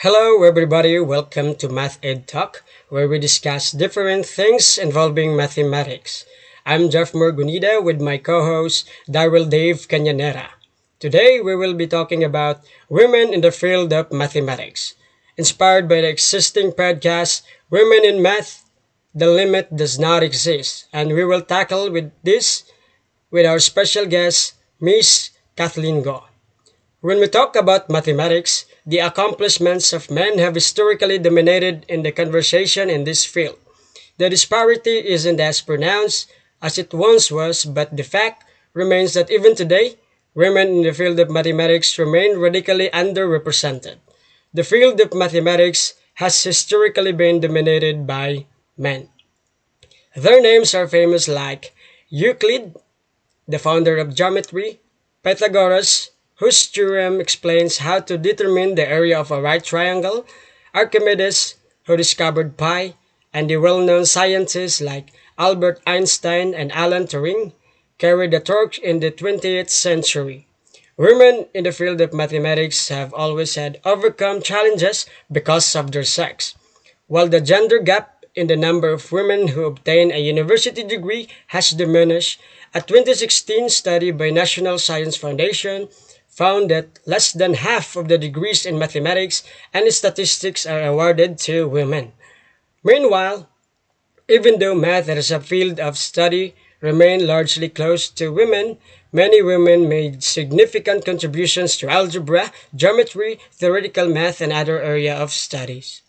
Hello, everybody. Welcome to MathEd Talk, where we discuss different things involving mathematics. I'm Jeff Morgunida with my co-host Daryl Dave Canyanera. Today, we will be talking about women in the field of mathematics. Inspired by the existing podcast, Women in Math, the limit does not exist, and we will tackle with this with our special guest, Miss Kathleen Go. When we talk about mathematics, the accomplishments of men have historically dominated in the conversation in this field. The disparity isn't as pronounced as it once was, but the fact remains that even today, women in the field of mathematics remain radically underrepresented. The field of mathematics has historically been dominated by men. Their names are famous like Euclid, the founder of geometry, Pythagoras, whose theorem explains how to determine the area of a right triangle, Archimedes, who discovered pi, and the well-known scientists like Albert Einstein and Alan Turing carried the torch in the 20th century. Women in the field of mathematics have always had overcome challenges because of their sex. While the gender gap in the number of women who obtain a university degree has diminished, a 2016 study by National Science Foundation found that less than half of the degrees in mathematics and statistics are awarded to women. Meanwhile, even though math as a field of study remained largely closed to women, many women made significant contributions to algebra, geometry, theoretical math, and other areas of studies.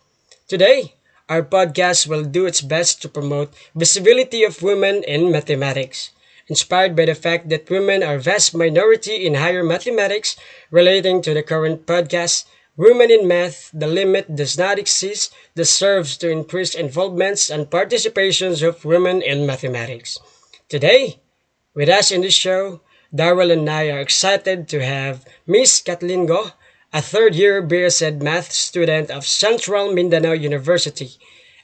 Today, our podcast will do its best to promote visibility of women in mathematics. Inspired by the fact that women are vast minority in higher mathematics relating to the current podcast, Women in Math, the limit does not exist, that serves to increase involvements and participations of women in mathematics. Today, with us in this show, Darrell and I are excited to have Miss Kathleen Go, a third-year BSED math student of Central Mindanao University.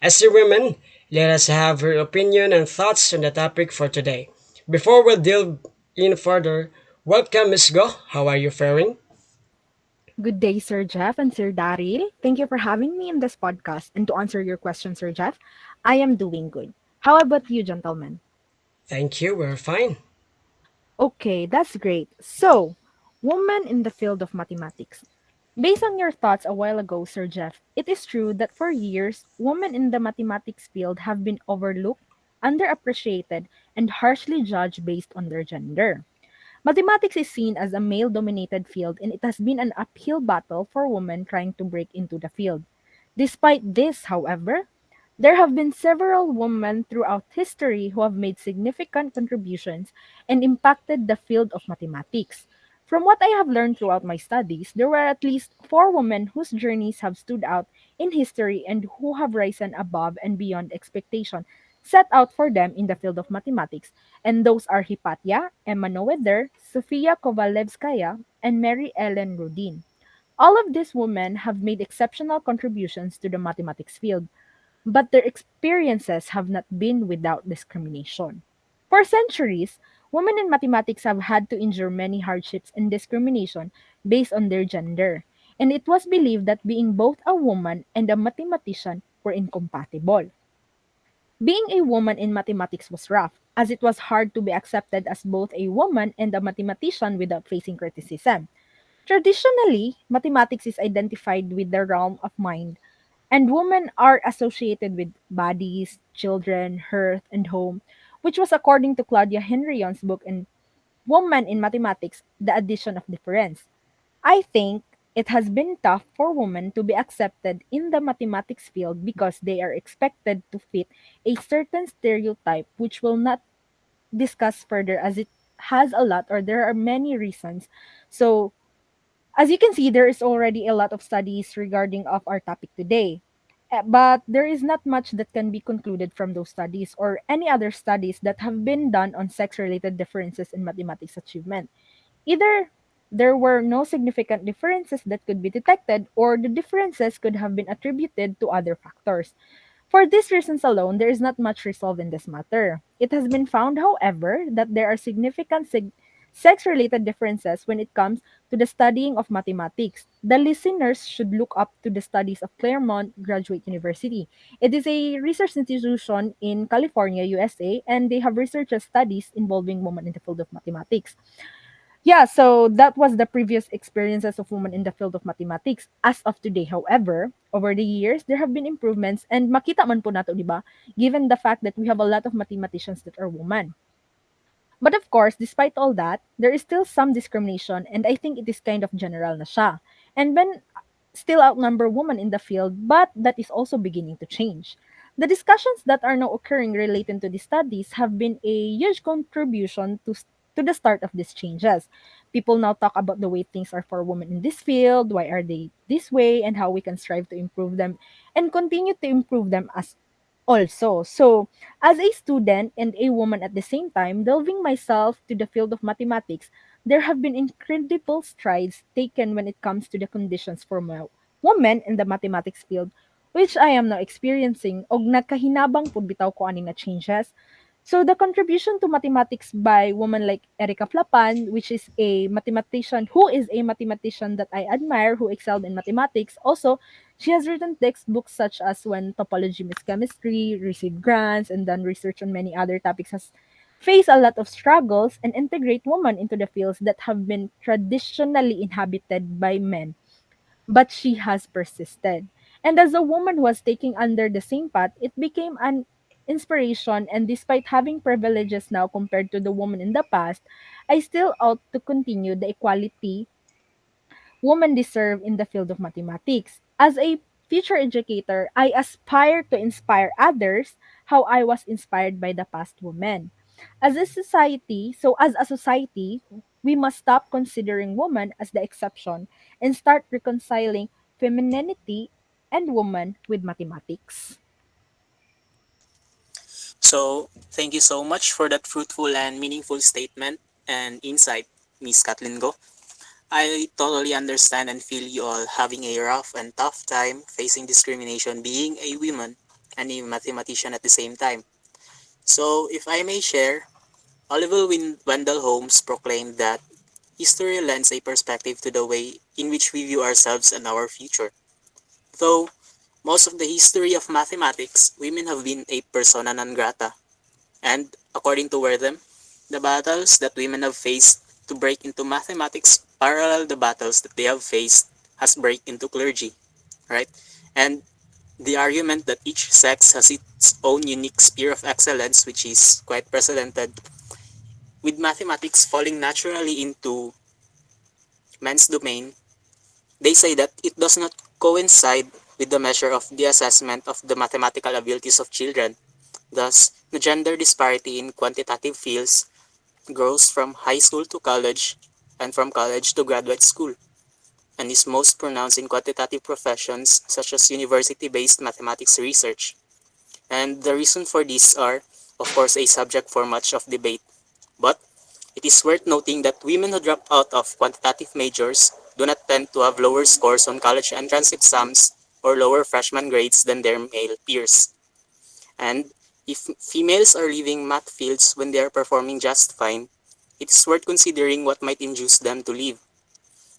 As a woman, let us have her opinion and thoughts on the topic for today. Before we delve in further, welcome Miss Go. How are you faring? Good day, Sir Jeff and Sir Daryl. Thank you for having me in this podcast. And to answer your question, Sir Jeff, I am doing good. How about you, gentlemen? Thank you, we're fine. Okay, that's great. So, woman in the field of mathematics. Based on your thoughts a while ago, Sir Jeff, it is true that for years, women in the mathematics field have been overlooked, underappreciated, and harshly judged based on their gender. Mathematics is seen as a male dominated field, and it has been an uphill battle for women trying to break into the field. Despite this, however, there have been several women throughout history who have made significant contributions and impacted the field of mathematics. From what I have learned throughout my studies, there were at least four women whose journeys have stood out in history and who have risen above and beyond expectation set out for them in the field of mathematics, and those are Hypatia, Emma Noether, Sofia Kovalevskaya, and Mary Ellen Rudin. All of these women have made exceptional contributions to the mathematics field, but their experiences have not been without discrimination. For centuries, women in mathematics have had to endure many hardships and discrimination based on their gender, and it was believed that being both a woman and a mathematician were incompatible. Being a woman in mathematics was rough, as it was hard to be accepted as both a woman and a mathematician without facing criticism. Traditionally, mathematics is identified with the realm of mind, and women are associated with bodies, children, hearth, and home, which was according to Claudia Henryon's book in Woman in Mathematics, The Addition of Difference. I think it has been tough for women to be accepted in the mathematics field because they are expected to fit a certain stereotype which will not discuss further as it has a lot or there are many reasons. So as you can see, there is already a lot of studies regarding of our topic today. But there is not much that can be concluded from those studies or any other studies that have been done on sex-related differences in mathematics achievement. Either there were no significant differences that could be detected, or the differences could have been attributed to other factors. For these reasons alone, there is not much resolved in this matter. It has been found, however, that there are significant sex related differences when it comes to the studying of mathematics. The listeners should look up to the studies of Claremont Graduate University. It is a research institution in California, USA, and they have research studies involving women in the field of mathematics. Yeah, so that was the previous experiences of women in the field of mathematics. As of today, however, over the years, there have been improvements and makita man po nato, di ba? Given the fact that we have a lot of mathematicians that are women. But of course, despite all that, there is still some discrimination and I think it is kind of general na siya. And men still outnumber women in the field, but that is also beginning to change. The discussions that are now occurring related to the studies have been a huge contribution to the start of these changes. People now talk about the way things are for women in this field, why are they this way, and how we can strive to improve them and continue to improve them as also. So, as a student and a woman at the same time, delving myself to the field of mathematics, there have been incredible strides taken when it comes to the conditions for women in the mathematics field, which I am now experiencing og nagkahinabang pud bitaw ko ani nga changes. So the contribution to mathematics by women like Erica Flapan, which is a mathematician who is a mathematician that I admire who excelled in mathematics. Also, she has written textbooks such as When Topology Meets Chemistry, received grants, and done research on many other topics, has faced a lot of struggles and integrate women into the fields that have been traditionally inhabited by men, but she has persisted. And as a woman who was taking under the same path, it became an inspiration. And despite having privileges now compared to the woman in the past, I still ought to continue the equality women deserve in the field of mathematics. As a future educator, I aspire to inspire others how I was inspired by the past women. As a society, we must stop considering women as the exception and start reconciling femininity and woman with mathematics. So, thank you so much for that fruitful and meaningful statement and insight, Miss Kathleen Go. I totally understand and feel you all having a rough and tough time facing discrimination being a woman and a mathematician at the same time. So, if I may share, Oliver Wendell Holmes proclaimed that history lends a perspective to the way in which we view ourselves and our future. Though most of the history of mathematics, women have been a persona non grata. And according to Wortham, the battles that women have faced to break into mathematics parallel the battles that they have faced has break into clergy, right? And the argument that each sex has its own unique sphere of excellence, which is quite precedented, with mathematics falling naturally into men's domain, they say that it does not coincide with the measure of the assessment of the mathematical abilities of children. Thus, the gender disparity in quantitative fields grows from high school to college and from college to graduate school, and is most pronounced in quantitative professions such as university-based mathematics research. And the reason for this are, of course, a subject for much of debate. But it is worth noting that women who drop out of quantitative majors do not tend to have lower scores on college entrance exams or lower freshman grades than their male peers. And if females are leaving math fields when they are performing just fine, it is worth considering what might induce them to leave.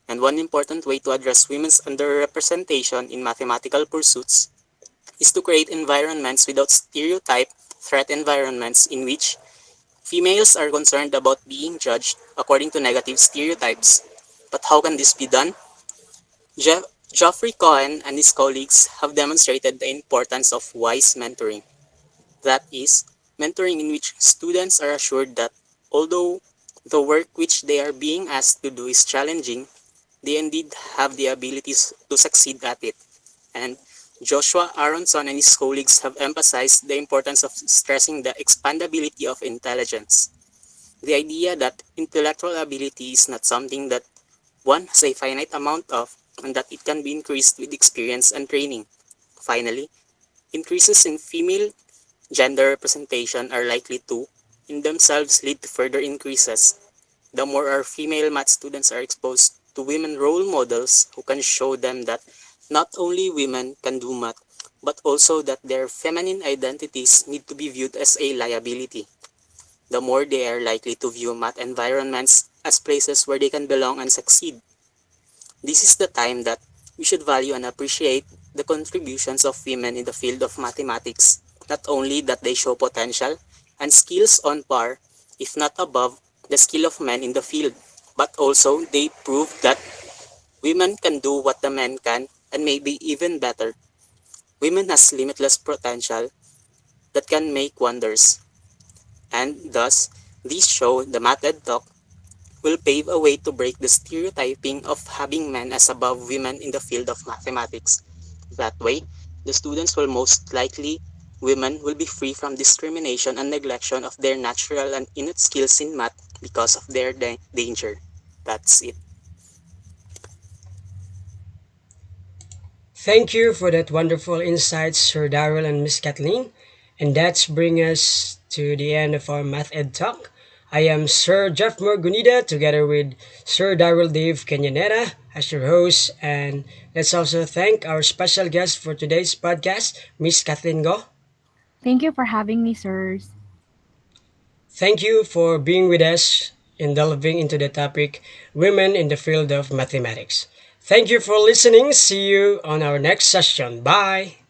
And one important way to address women's underrepresentation in mathematical pursuits is to create environments without stereotype threat environments in which females are concerned about being judged according to negative stereotypes. But how can this be done? Geoffrey Cohen and his colleagues have demonstrated the importance of wise mentoring. That is, mentoring in which students are assured that although the work which they are being asked to do is challenging, they indeed have the abilities to succeed at it. And Joshua Aronson and his colleagues have emphasized the importance of stressing the expandability of intelligence. The idea that intellectual ability is not something that one has a finite amount of, and that it can be increased with experience and training. Finally, increases in female gender representation are likely to, in themselves, lead to further increases. The more our female math students are exposed to women role models who can show them that not only women can do math, but also that their feminine identities need to be viewed as a liability, the more they are likely to view math environments as places where they can belong and succeed. This is the time that we should value and appreciate the contributions of women in the field of mathematics, not only that they show potential and skills on par, if not above, the skill of men in the field, but also they prove that women can do what the men can and maybe even better. Women has limitless potential that can make wonders, and thus, this show, the MATHED Talk, will pave a way to break the stereotyping of having men as above women in the field of mathematics. That way, the students will most likely women will be free from discrimination and neglection of their natural and innate skills in math because of their danger. That's it. Thank you for that wonderful insights, Sir Darrell and Miss Kathleen. And that's bring us to the end of our Math Ed Talk. I am Sir Jeff Morgunida together with Sir Darrell Dave Kenyanera as your host. And let's also thank our special guest for today's podcast, Miss Kathleen Go. Thank you for having me, sirs. Thank you for being with us in delving into the topic Women in the Field of Mathematics. Thank you for listening. See you on our next session. Bye.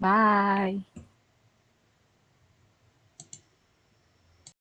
Bye.